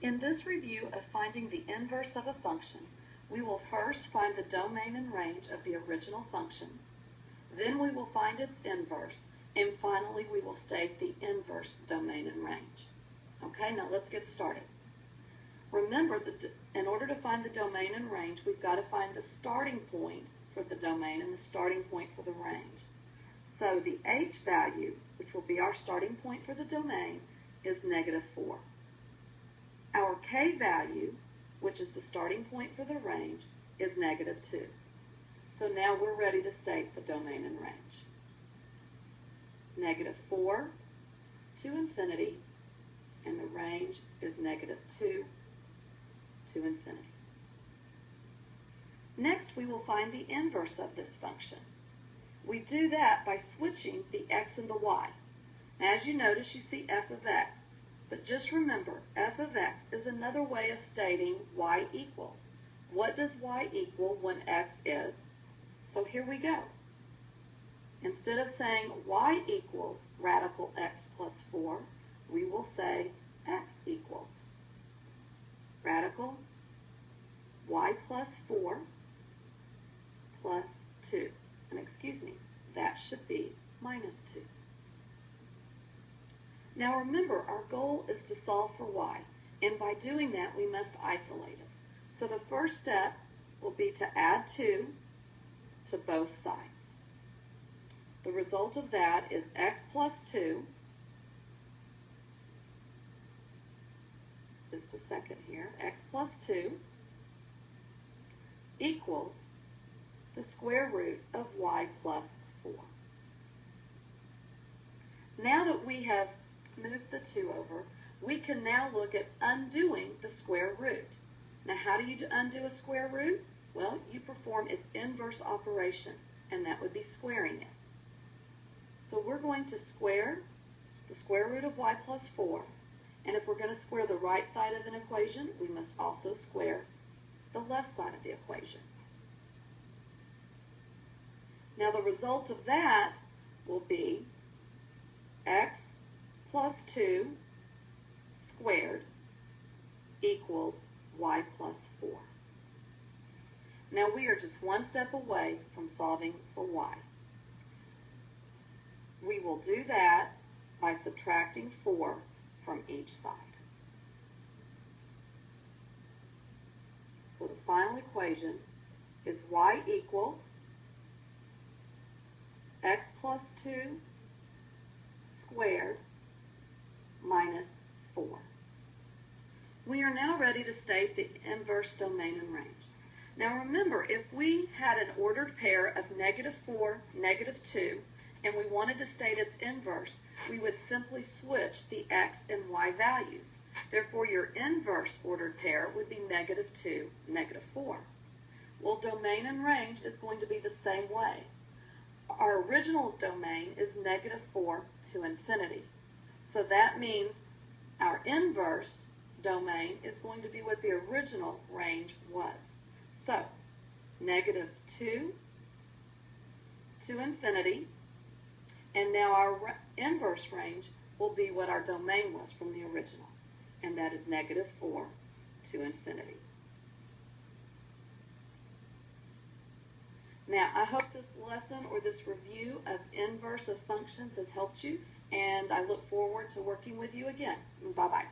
In this review of finding the inverse of a function, we will first find the domain and range of the original function, then we will find its inverse, and finally we will state the inverse domain and range. Okay, now let's get started. Remember that in order to find the domain and range, we've got to find the starting point for the domain and the starting point for the range. So the h value, which will be our starting point for the domain, is -4. Our k value, which is the starting point for the range, is -2. So now we're ready to state the domain and range. -4 to infinity, and the range is -2 to infinity. Next, we will find the inverse of this function. We do that by switching the x and the y. Now, as you notice, you see f of x. But just remember, f of x is another way of stating y equals. What does y equal when x is? So here we go. Instead of saying y equals radical x plus 4, we will say x equals radical y plus 4 plus 2. And excuse me, that should be -2. Now remember, our goal is to solve for y, and by doing that we must isolate it. So the first step will be to add 2 to both sides. The result of that is x plus 2, just a second here, x plus 2 equals the square root of y plus 4. Now that we have moved the 2 over, we can now look at undoing the square root. Now, how do you undo a square root? Well, you perform its inverse operation, and that would be squaring it. So we're going to square the square root of y plus 4, and if we're going to square the right side of an equation, we must also square the left side of the equation. Now, the result of that will be x plus 2 squared equals y plus 4. Now we are just one step away from solving for y. We will do that by subtracting 4 from each side. So the final equation is y equals x plus 2 squared minus 4. We are now ready to state the inverse domain and range. Now remember, if we had an ordered pair of -4, -2, and we wanted to state its inverse, we would simply switch the x and y values. Therefore, your inverse ordered pair would be -2, -4. Well, domain and range is going to be the same way. Our original domain is -4 to infinity. So that means our inverse domain is going to be what the original range was. So, -2 to infinity, and now our inverse range will be what our domain was from the original, and that is -4 to infinity. Now, I hope this lesson or this review of inverse of functions has helped you, and I look forward to working with you again. Bye-bye.